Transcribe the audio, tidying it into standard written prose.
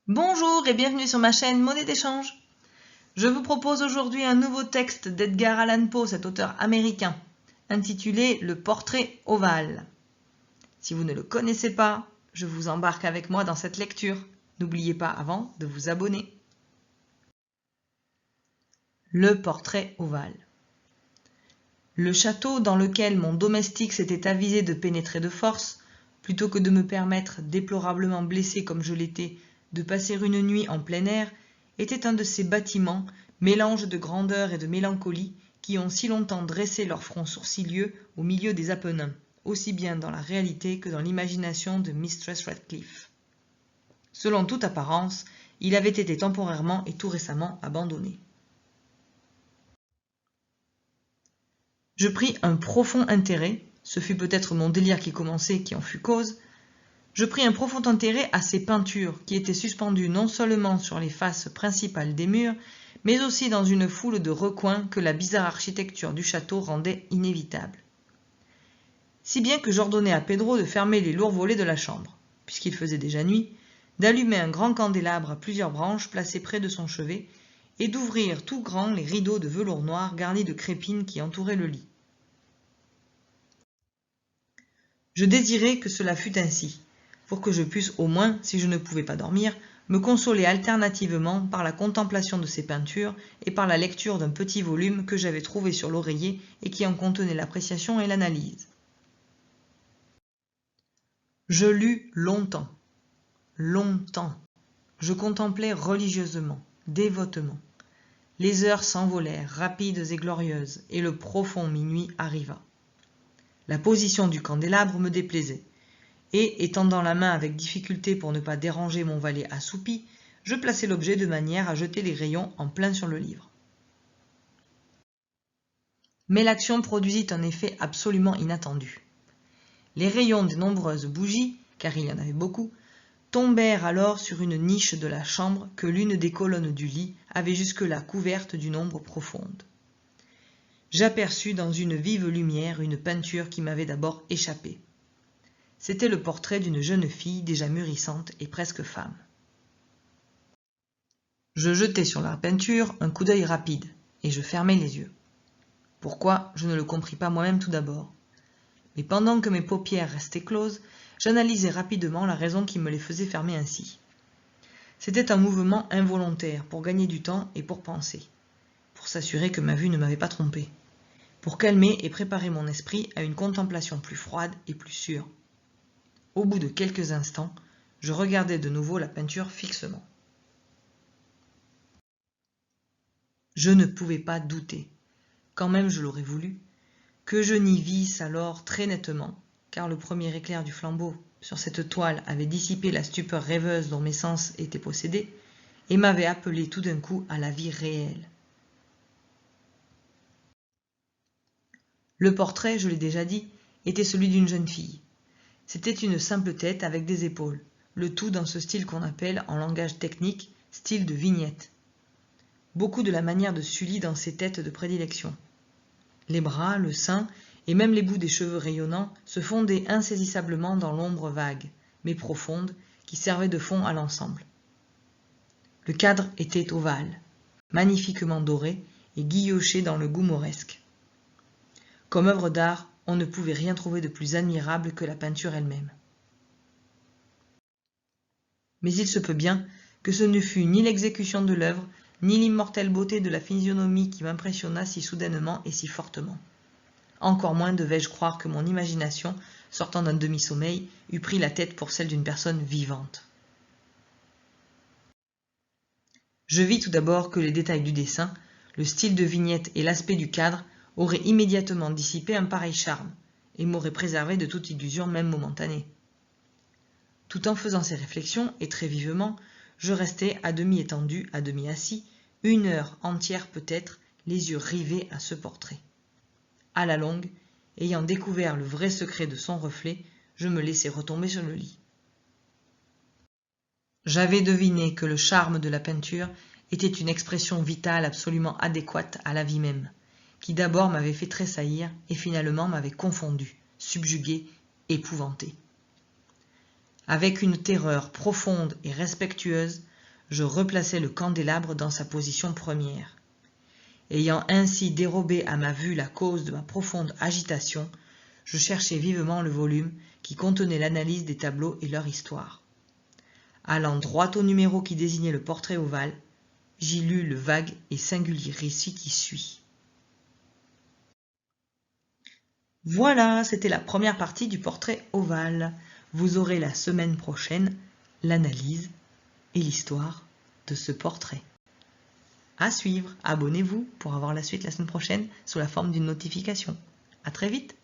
Bonjour et bienvenue sur ma chaîne Monnaie d'échange. Je vous propose aujourd'hui un nouveau texte d'Edgar Allan Poe, cet auteur américain, intitulé Le portrait ovale. Si vous ne le connaissez pas, je vous embarque avec moi dans cette lecture. N'oubliez pas avant de vous abonner. Le portrait ovale. Le château dans lequel mon domestique s'était avisé de pénétrer de force, plutôt que de me permettre, déplorablement blessé comme je l'étais, de passer une nuit en plein air, était un de ces bâtiments, mélange de grandeur et de mélancolie, qui ont si longtemps dressé leur front sourcilieux au milieu des Apennins, aussi bien dans la réalité que dans l'imagination de Mistress Radcliffe. Selon toute apparence, il avait été temporairement et tout récemment abandonné. Je pris un profond intérêt, ce fut peut-être mon délire qui commençait qui en fut cause, je pris un profond intérêt à ces peintures qui étaient suspendues non seulement sur les faces principales des murs, mais aussi dans une foule de recoins que la bizarre architecture du château rendait inévitable. Si bien que j'ordonnai à Pedro de fermer les lourds volets de la chambre, puisqu'il faisait déjà nuit, d'allumer un grand candélabre à plusieurs branches placé près de son chevet, et d'ouvrir tout grand les rideaux de velours noir garnis de crépines qui entouraient le lit. Je désirais que cela fût ainsi, pour que je pusse au moins, si je ne pouvais pas dormir, me consoler alternativement par la contemplation de ces peintures et par la lecture d'un petit volume que j'avais trouvé sur l'oreiller et qui en contenait l'appréciation et l'analyse. Je lus longtemps, longtemps. Je contemplais religieusement, dévotement. Les heures s'envolèrent, rapides et glorieuses, et le profond minuit arriva. La position du candélabre me déplaisait, et, étendant la main avec difficulté pour ne pas déranger mon valet assoupi, je plaçai l'objet de manière à jeter les rayons en plein sur le livre. Mais l'action produisit un effet absolument inattendu. Les rayons des nombreuses bougies, car il y en avait beaucoup, tombèrent alors sur une niche de la chambre que l'une des colonnes du lit avait jusque-là couverte d'une ombre profonde. J'aperçus dans une vive lumière une peinture qui m'avait d'abord échappé. C'était le portrait d'une jeune fille déjà mûrissante et presque femme. Je jetai sur la peinture un coup d'œil rapide, et je fermai les yeux. Pourquoi, je ne le compris pas moi-même tout d'abord. Mais pendant que mes paupières restaient closes, j'analysai rapidement la raison qui me les faisait fermer ainsi. C'était un mouvement involontaire pour gagner du temps et pour penser, pour s'assurer que ma vue ne m'avait pas trompé, pour calmer et préparer mon esprit à une contemplation plus froide et plus sûre. Au bout de quelques instants, je regardai de nouveau la peinture fixement. Je ne pouvais pas douter, quand même je l'aurais voulu, que je n'y visse alors très nettement, car le premier éclair du flambeau sur cette toile avait dissipé la stupeur rêveuse dont mes sens étaient possédés, et m'avait appelé tout d'un coup à la vie réelle. Le portrait, je l'ai déjà dit, était celui d'une jeune fille. C'était une simple tête avec des épaules, le tout dans ce style qu'on appelle, en langage technique, style de vignette. Beaucoup de la manière de Sully dans ses têtes de prédilection. Les bras, le sein et même les bouts des cheveux rayonnants se fondaient insaisissablement dans l'ombre vague, mais profonde, qui servait de fond à l'ensemble. Le cadre était ovale, magnifiquement doré et guilloché dans le goût mauresque. Comme œuvre d'art, on ne pouvait rien trouver de plus admirable que la peinture elle-même. Mais il se peut bien que ce ne fût ni l'exécution de l'œuvre, ni l'immortelle beauté de la physionomie qui m'impressionna si soudainement et si fortement. Encore moins devais-je croire que mon imagination, sortant d'un demi-sommeil, eût pris la tête pour celle d'une personne vivante. Je vis tout d'abord que les détails du dessin, le style de vignette et l'aspect du cadre auraient immédiatement dissipé un pareil charme, et m'auraient préservé de toute illusion même momentanée. Tout en faisant ces réflexions, et très vivement, je restai à demi étendu, à demi assis, 1 heure entière peut-être, les yeux rivés à ce portrait. À la longue, ayant découvert le vrai secret de son reflet, je me laissai retomber sur le lit. J'avais deviné que le charme de la peinture était une expression vitale absolument adéquate à la vie même, qui d'abord m'avait fait tressaillir et finalement m'avait confondu, subjugué, épouvanté. Avec une terreur profonde et respectueuse, je replaçai le candélabre dans sa position première. Ayant ainsi dérobé à ma vue la cause de ma profonde agitation, je cherchai vivement le volume qui contenait l'analyse des tableaux et leur histoire. Allant droit au numéro qui désignait le portrait ovale, j'y lus le vague et singulier récit qui suit. Voilà, c'était la première partie du portrait ovale. Vous aurez la semaine prochaine l'analyse et l'histoire de ce portrait. À suivre, abonnez-vous pour avoir la suite la semaine prochaine sous la forme d'une notification. À très vite!